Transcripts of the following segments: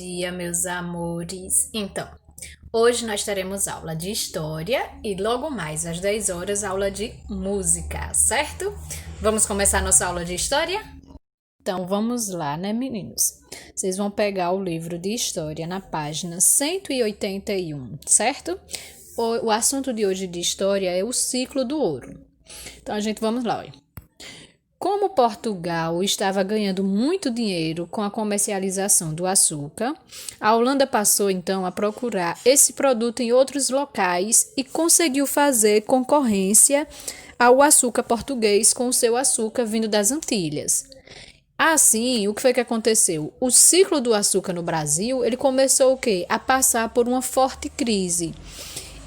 dia, meus amores. Então, hoje nós teremos aula de história e logo mais às 10 horas aula de música, certo? Vamos começar nossa aula de história? Então, vamos lá, né, meninos? Vocês vão pegar o livro de história na página 181, certo? O assunto de hoje de história é o ciclo do ouro. Então, vamos lá, olha. Como Portugal estava ganhando muito dinheiro com a comercialização do açúcar, a Holanda passou então a procurar esse produto em outros locais e conseguiu fazer concorrência ao açúcar português com o seu açúcar vindo das Antilhas. Assim, o que foi que aconteceu? O ciclo do açúcar no Brasil, ele começou o quê? A passar por uma forte crise.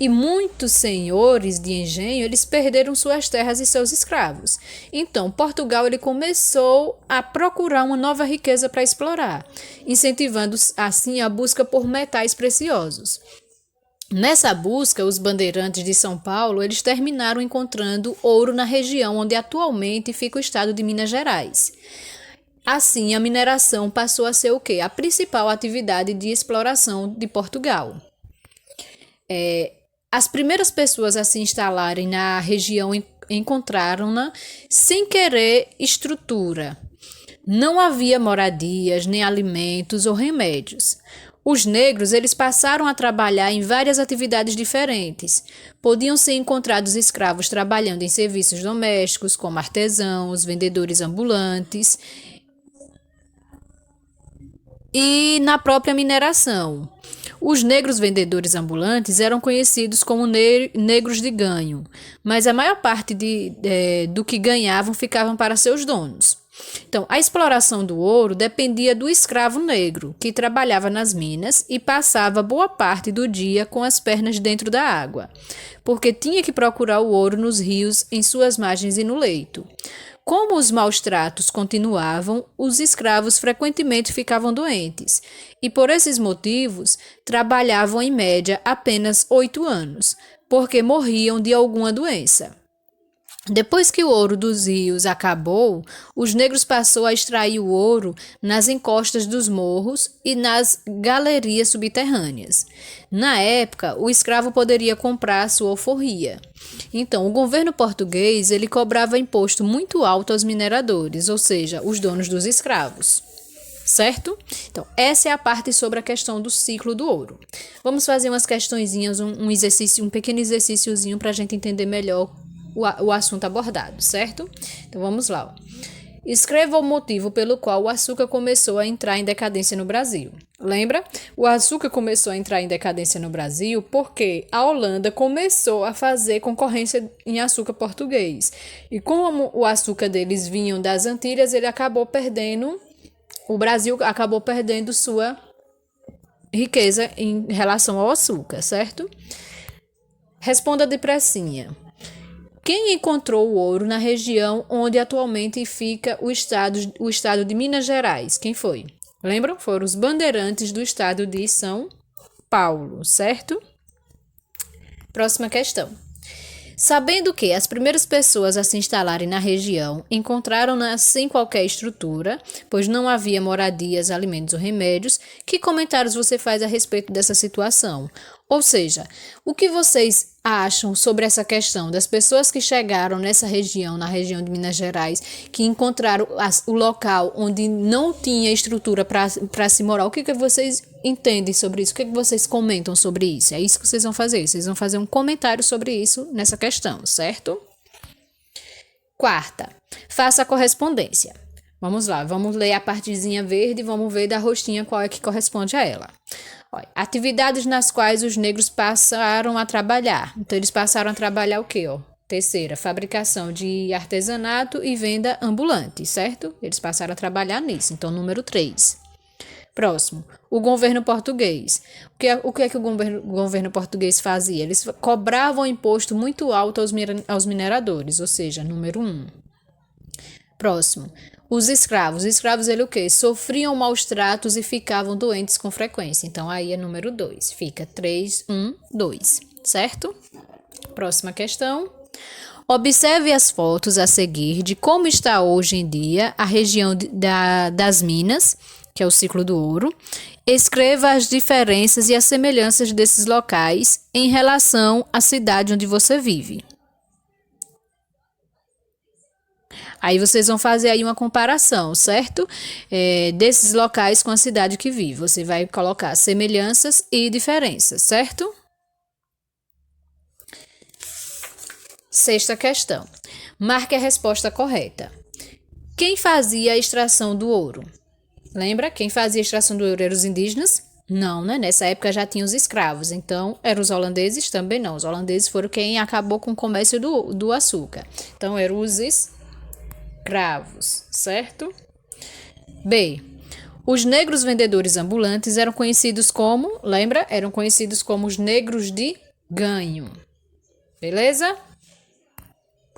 E muitos senhores de engenho, eles perderam suas terras e seus escravos. Então, Portugal ele começou a procurar uma nova riqueza para explorar, incentivando assim a busca por metais preciosos. Nessa busca, os bandeirantes de São Paulo, eles terminaram encontrando ouro na região onde atualmente fica o estado de Minas Gerais. Assim, a mineração passou a ser o quê? A principal atividade de exploração de Portugal. As primeiras pessoas a se instalarem na região encontraram-na sem querer estrutura. Não havia moradias, nem alimentos ou remédios. Os negros eles passaram a trabalhar em várias atividades diferentes. Podiam ser encontrados escravos trabalhando em serviços domésticos, como artesãos, vendedores ambulantes e na própria mineração. Os negros vendedores ambulantes eram conhecidos como negros de ganho, mas a maior parte do que ganhavam ficavam para seus donos. Então, a exploração do ouro dependia do escravo negro, que trabalhava nas minas e passava boa parte do dia com as pernas dentro da água, porque tinha que procurar o ouro nos rios, em suas margens e no leito. Como os maus tratos continuavam, os escravos frequentemente ficavam doentes e, por esses motivos, trabalhavam em média apenas 8 anos, porque morriam de alguma doença. Depois que o ouro dos rios acabou, os negros passou a extrair o ouro nas encostas dos morros e nas galerias subterrâneas. Na época, o escravo poderia comprar sua alforria. Então, o governo português ele cobrava imposto muito alto aos mineradores, ou seja, os donos dos escravos. Certo? Então, essa é a parte sobre a questão do ciclo do ouro. Vamos fazer umas questõezinhas, um pequeno exercíciozinho para a gente entender melhor o assunto abordado, certo? Então vamos lá. Escreva o motivo pelo qual o açúcar começou a entrar em decadência no Brasil. Lembra? O açúcar começou a entrar em decadência no Brasil porque a Holanda começou a fazer concorrência em açúcar português. E como o açúcar deles vinham das Antilhas, o Brasil acabou perdendo sua riqueza em relação ao açúcar, certo? Responda depressinha. Quem encontrou o ouro na região onde atualmente fica o estado de Minas Gerais? Quem foi? Lembram? Foram os bandeirantes do estado de São Paulo, certo? Próxima questão. Sabendo que as primeiras pessoas a se instalarem na região encontraram-na sem qualquer estrutura, pois não havia moradias, alimentos ou remédios, que comentários você faz a respeito dessa situação? Ou seja, o que vocês acham sobre essa questão das pessoas que chegaram nessa região, na região de Minas Gerais, que encontraram o local onde não tinha estrutura para se morar? O que vocês entendem sobre isso? O que vocês comentam sobre isso? É isso que vocês vão fazer. Vocês vão fazer um comentário sobre isso nessa questão, certo? Quarta, faça a correspondência. Vamos lá, vamos ler a partezinha verde e vamos ver da rostinha qual é que corresponde a ela. Olha, atividades nas quais os negros passaram a trabalhar. Então, eles passaram a trabalhar o quê? Terceira, fabricação de artesanato e venda ambulante, certo? Eles passaram a trabalhar nisso. Então, número 3. Próximo, o governo português. O que é que o governo português fazia? Eles cobravam imposto muito alto aos mineradores, ou seja, número 1. Próximo, os escravos. Os escravos, ele o quê? Sofriam maus tratos e ficavam doentes com frequência. Então, aí é número 2. Fica 3, 1, 2. Certo? Próxima questão. Observe as fotos a seguir de como está hoje em dia a região das Minas que é o ciclo do ouro. Escreva as diferenças e as semelhanças desses locais em relação à cidade onde você vive. Aí vocês vão fazer aí uma comparação, certo? Desses locais com a cidade que vive. Você vai colocar semelhanças e diferenças, certo? Sexta questão. Marque a resposta correta. Quem fazia a extração do ouro? Lembra? Quem fazia a extração do ouro eram os indígenas? Não, né? Nessa época já tinha os escravos. Então, eram os holandeses? Também não. Os holandeses foram quem acabou com o comércio do açúcar. Então, eram os escravos, certo? B. Os negros vendedores ambulantes eram conhecidos como, lembra? Eram conhecidos como os negros de ganho. Beleza?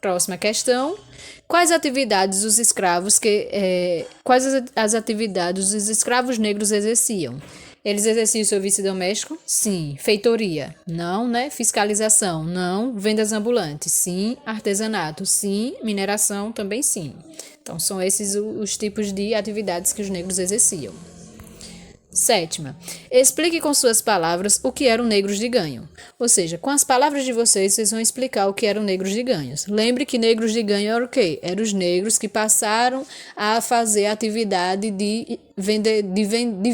Próxima questão. Quais atividades os escravos quais as atividades os escravos negros exerciam? Eles exerciam serviço doméstico? Sim. Feitoria? Não, né? Fiscalização? Não. Vendas ambulantes? Sim. Artesanato? Sim. Mineração? Também sim. Então, são esses os tipos de atividades que os negros exerciam. Sétima. Explique com suas palavras o que eram negros de ganho. Ou seja, com as palavras de vocês vão explicar o que eram negros de ganhos. Lembre que negros de ganho eram o quê? Eram os negros que passaram a fazer a atividade de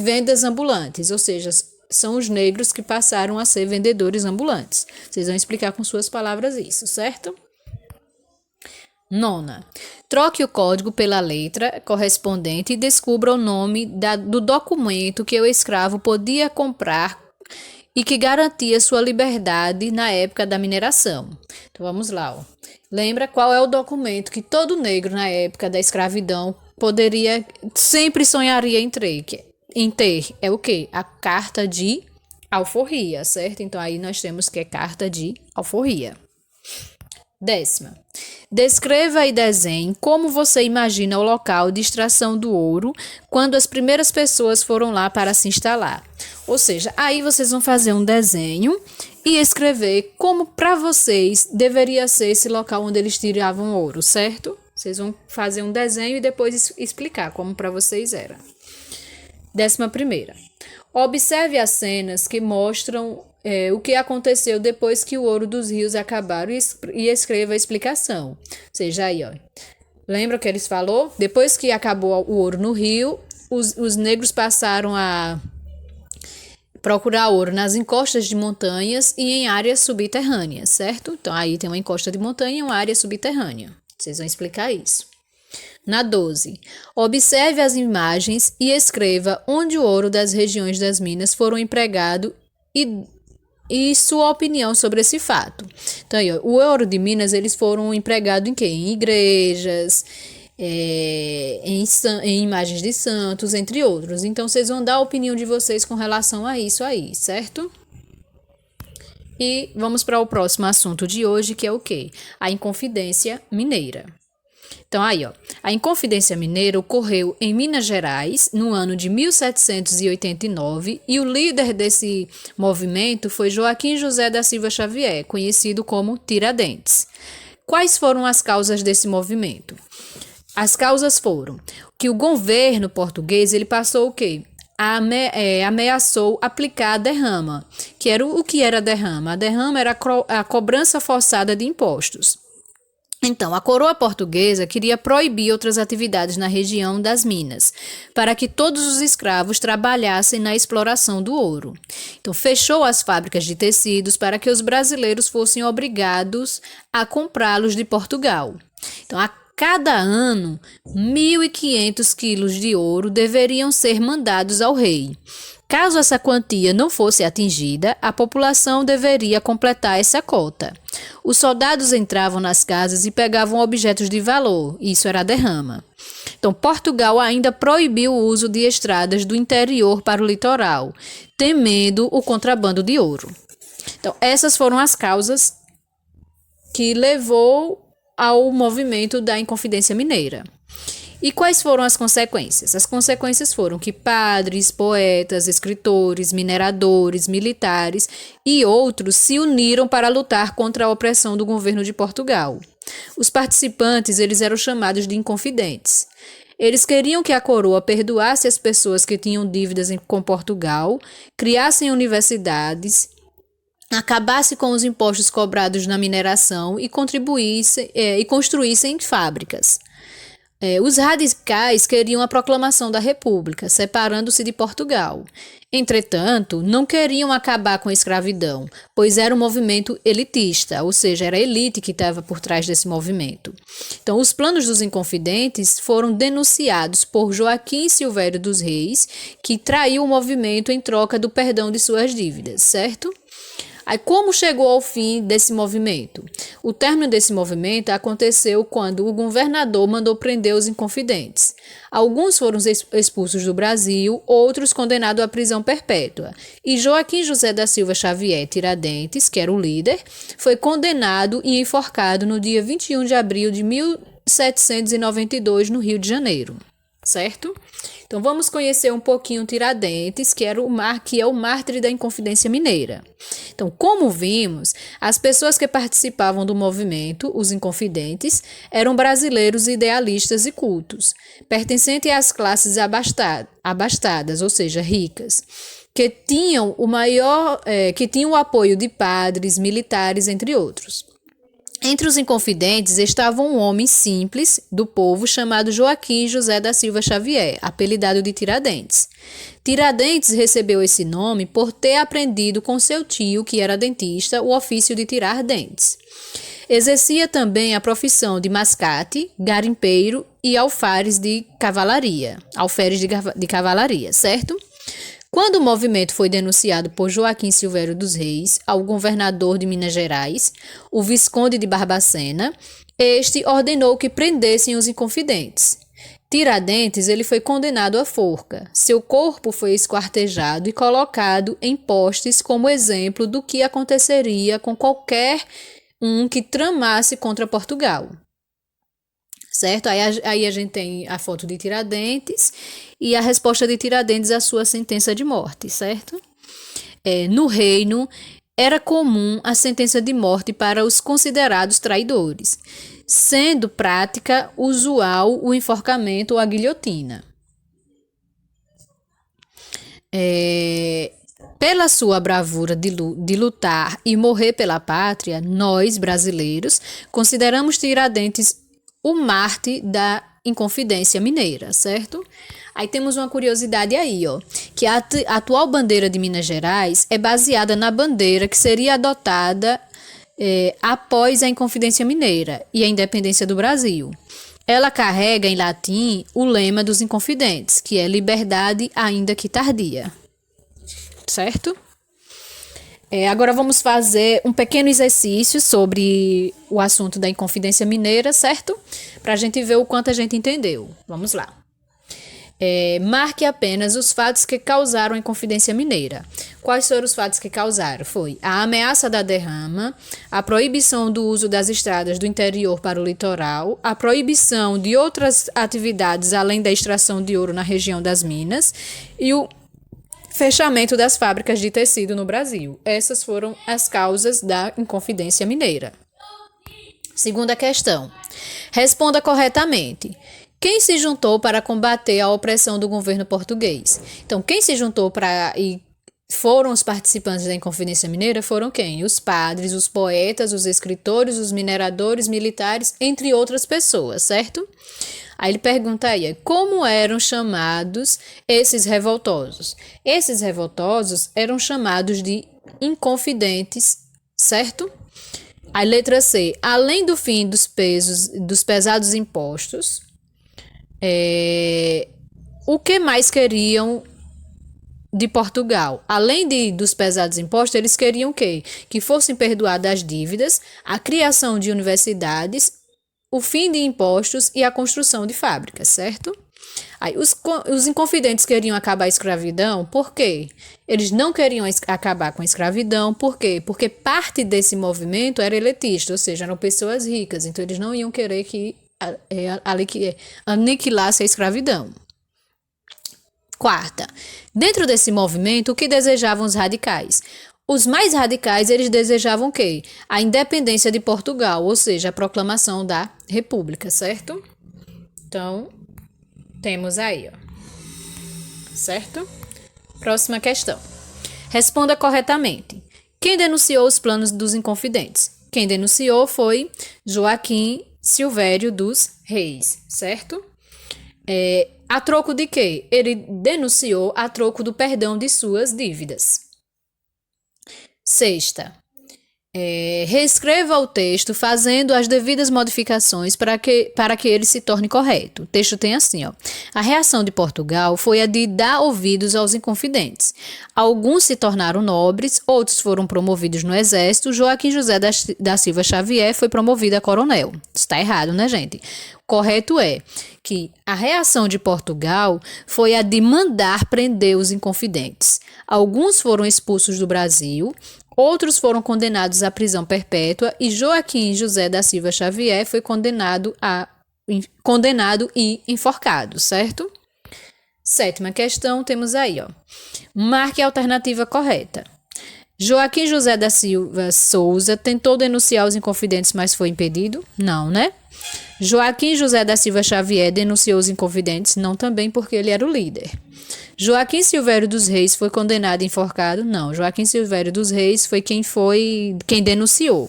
vendas ambulantes. Ou seja, são os negros que passaram a ser vendedores ambulantes. Vocês vão explicar com suas palavras isso, certo? Nona. Troque o código pela letra correspondente e descubra o nome do documento que o escravo podia comprar e que garantia sua liberdade na época da mineração. Então vamos lá. Ó. Lembra qual é o documento que todo negro na época da escravidão sempre sonharia em ter? É o quê? A carta de alforria, certo? Então aí nós temos que é carta de alforria. 10ª. Descreva e desenhe como você imagina o local de extração do ouro quando as primeiras pessoas foram lá para se instalar. Ou seja, aí vocês vão fazer um desenho e escrever como para vocês deveria ser esse local onde eles tiravam ouro, certo? Vocês vão fazer um desenho e depois explicar como para vocês era. 11ª. Observe as cenas que mostram o que aconteceu depois que o ouro dos rios acabaram e escreva a explicação. Ou seja, aí, ó. Lembra que eles falou? Depois que acabou o ouro no rio, os negros passaram a procurar ouro nas encostas de montanhas e em áreas subterrâneas, certo? Então, aí tem uma encosta de montanha e uma área subterrânea. Vocês vão explicar isso. Na 12. Observe as imagens e escreva onde o ouro das regiões das minas foram empregado e sua opinião sobre esse fato. Então, aí, ó, o ouro de Minas, eles foram empregados em quê? Em igrejas, em imagens de santos, entre outros. Então, vocês vão dar a opinião de vocês com relação a isso aí, certo? E vamos para o próximo assunto de hoje, que é o quê? A Inconfidência Mineira. Então, aí, ó, a Inconfidência Mineira ocorreu em Minas Gerais no ano de 1789 e o líder desse movimento foi Joaquim José da Silva Xavier, conhecido como Tiradentes. Quais foram as causas desse movimento? As causas foram que o governo português ele passou o quê? Ameaçou aplicar a derrama. O que era a derrama? A derrama era a cobrança forçada de impostos. Então, a coroa portuguesa queria proibir outras atividades na região das minas, para que todos os escravos trabalhassem na exploração do ouro. Então, fechou as fábricas de tecidos para que os brasileiros fossem obrigados a comprá-los de Portugal. Então, a cada ano, 1.500 quilos de ouro deveriam ser mandados ao rei. Caso essa quantia não fosse atingida, a população deveria completar essa cota. Os soldados entravam nas casas e pegavam objetos de valor, isso era a derrama. Então, Portugal ainda proibiu o uso de estradas do interior para o litoral, temendo o contrabando de ouro. Então, essas foram as causas que levou ao movimento da Inconfidência Mineira. E quais foram as consequências? As consequências foram que padres, poetas, escritores, mineradores, militares e outros se uniram para lutar contra a opressão do governo de Portugal. Os participantes eles eram chamados de inconfidentes. Eles queriam que a coroa perdoasse as pessoas que tinham dívidas com Portugal, criassem universidades, acabasse com os impostos cobrados na mineração e e construíssem fábricas. Os radicais queriam a proclamação da República, separando-se de Portugal. Entretanto, não queriam acabar com a escravidão, pois era um movimento elitista, ou seja, era a elite que estava por trás desse movimento. Então, os planos dos Inconfidentes foram denunciados por Joaquim Silvério dos Reis, que traiu o movimento em troca do perdão de suas dívidas, certo? Aí, como chegou ao fim desse movimento? O término desse movimento aconteceu quando o governador mandou prender os Inconfidentes. Alguns foram expulsos do Brasil, outros condenados à prisão perpétua. E Joaquim José da Silva Xavier Tiradentes, que era o líder, foi condenado e enforcado no dia 21 de abril de 1792, no Rio de Janeiro. Certo? Então vamos conhecer um pouquinho Tiradentes, que é o mártir da Inconfidência Mineira. Então, como vimos, as pessoas que participavam do movimento, os Inconfidentes, eram brasileiros idealistas e cultos, pertencentes às classes abastadas, ou seja, ricas, que tinham o apoio de padres, militares, entre outros. Entre os Inconfidentes estava um homem simples do povo chamado Joaquim José da Silva Xavier, apelidado de Tiradentes. Tiradentes recebeu esse nome por ter aprendido com seu tio, que era dentista, o ofício de tirar dentes. Exercia também a profissão de mascate, garimpeiro e alferes de cavalaria, certo? Quando o movimento foi denunciado por Joaquim Silvério dos Reis ao governador de Minas Gerais, o Visconde de Barbacena, este ordenou que prendessem os Inconfidentes. Tiradentes ele foi condenado à forca. Seu corpo foi esquartejado e colocado em postes como exemplo do que aconteceria com qualquer um que tramasse contra Portugal. Certo? Aí a gente tem a foto de Tiradentes e a resposta de Tiradentes à sua sentença de morte, certo? No reino, era comum a sentença de morte para os considerados traidores, sendo prática usual o enforcamento ou a guilhotina. Pela sua bravura de lutar e morrer pela pátria, nós, brasileiros, consideramos Tiradentes o mártir da Inconfidência Mineira, certo? Aí temos uma curiosidade aí, que a atual bandeira de Minas Gerais é baseada na bandeira que seria adotada após a Inconfidência Mineira e a independência do Brasil. Ela carrega em latim o lema dos Inconfidentes, que é liberdade ainda que tardia, certo? Agora vamos fazer um pequeno exercício sobre o assunto da Inconfidência Mineira, certo? Para a gente ver o quanto a gente entendeu. Vamos lá. Marque apenas os fatos que causaram a Inconfidência Mineira. Quais foram os fatos que causaram? Foi a ameaça da derrama, a proibição do uso das estradas do interior para o litoral, a proibição de outras atividades além da extração de ouro na região das Minas e o fechamento das fábricas de tecido no Brasil. Essas foram as causas da Inconfidência Mineira. Segunda questão. Responda corretamente. Quem se juntou para combater a opressão do governo português? Então, quem se juntou e foram os participantes da Inconfidência Mineira foram quem? Os padres, os poetas, os escritores, os mineradores, militares, entre outras pessoas, certo? Aí ele pergunta aí, como eram chamados esses revoltosos? Esses revoltosos eram chamados de inconfidentes, certo? Aí letra C, além do fim dos pesados impostos, o que mais queriam de Portugal? Além dos pesados impostos, eles queriam o quê? Que fossem perdoadas as dívidas, a criação de universidades, o fim de impostos e a construção de fábricas, certo? Aí os inconfidentes queriam acabar a escravidão, por quê? Eles não queriam acabar com a escravidão, por quê? Porque parte desse movimento era elitista, ou seja, eram pessoas ricas, então eles não iam querer que aniquilasse a escravidão. Quarta, dentro desse movimento, o que desejavam os radicais? Os mais radicais, eles desejavam o quê? A independência de Portugal, ou seja, a proclamação da República, certo? Então, Temos aí, ó. Certo? Próxima questão. Responda corretamente. Quem denunciou os planos dos Inconfidentes? Quem denunciou foi Joaquim Silvério dos Reis, certo? A troco de quê? Ele denunciou a troco do perdão de suas dívidas. Sexta. Reescreva o texto fazendo as devidas modificações para que ele se torne correto. O texto tem assim, ó. A reação de Portugal foi a de dar ouvidos aos inconfidentes. Alguns se tornaram nobres, outros foram promovidos no exército. Joaquim José da Silva Xavier foi promovido a coronel. Está errado, né, gente? O correto é que a reação de Portugal foi a de mandar prender os inconfidentes. Alguns foram expulsos do Brasil, outros foram condenados à prisão perpétua e Joaquim José da Silva Xavier foi condenado e enforcado, certo? Sétima questão, temos aí, ó. Marque a alternativa correta. Joaquim José da Silva Souza tentou denunciar os inconfidentes, mas foi impedido? Não, né? Joaquim José da Silva Xavier denunciou os inconfidentes? Não, também, porque ele era o líder. Joaquim Silvério dos Reis foi condenado e enforcado? Não, Joaquim Silvério dos Reis foi quem denunciou.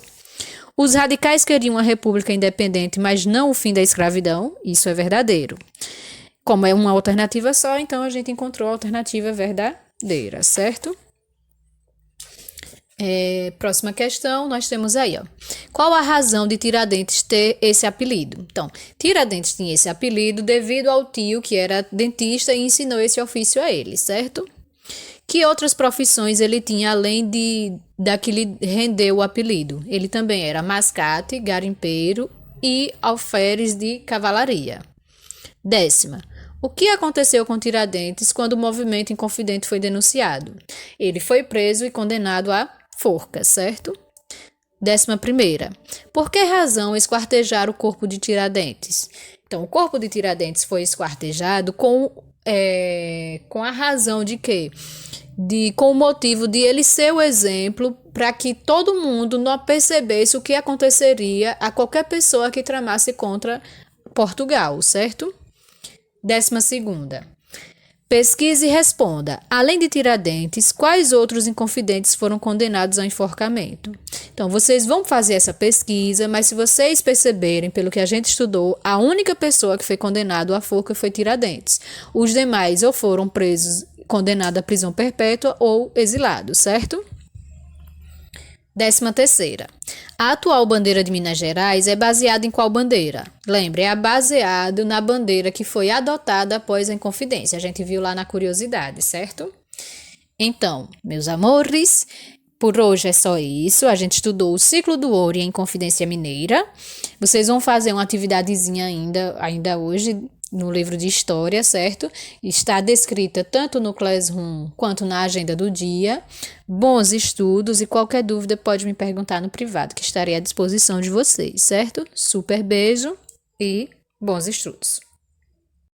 Os radicais queriam uma república independente, mas não o fim da escravidão? Isso é verdadeiro. Como é uma alternativa só, então a gente encontrou a alternativa verdadeira, certo? Próxima questão, nós temos aí, ó. Qual a razão de Tiradentes ter esse apelido? Então, Tiradentes tinha esse apelido devido ao tio que era dentista e ensinou esse ofício a ele, certo? Que outras profissões ele tinha além da que lhe rendeu o apelido? Ele também era mascate, garimpeiro e alferes de cavalaria. Décima. O que aconteceu com Tiradentes quando o movimento Inconfidente foi denunciado? Ele foi preso e condenado a forca, certo? 11ª. Por que razão esquartejar o corpo de Tiradentes? Então, o corpo de Tiradentes foi esquartejado com a razão de quê? Com o motivo de ele ser o exemplo para que todo mundo não percebesse o que aconteceria a qualquer pessoa que tramasse contra Portugal, certo? 12ª. Pesquise e responda. Além de Tiradentes, quais outros inconfidentes foram condenados ao enforcamento? Então, vocês vão fazer essa pesquisa, mas se vocês perceberem, pelo que a gente estudou, a única pessoa que foi condenada à forca foi Tiradentes. Os demais ou foram presos, condenados à prisão perpétua ou exilados, certo? 13ª. A atual bandeira de Minas Gerais é baseada em qual bandeira? Lembre, é baseado na bandeira que foi adotada após a Inconfidência. A gente viu lá na curiosidade, certo? Então, meus amores, por hoje é só isso. A gente estudou o ciclo do ouro e a Inconfidência Mineira. Vocês vão fazer uma atividadezinha ainda hoje no livro de história, certo? Está descrita tanto no Classroom quanto na agenda do dia. Bons estudos e qualquer dúvida pode me perguntar no privado, que estarei à disposição de vocês, certo? Super beijo e bons estudos!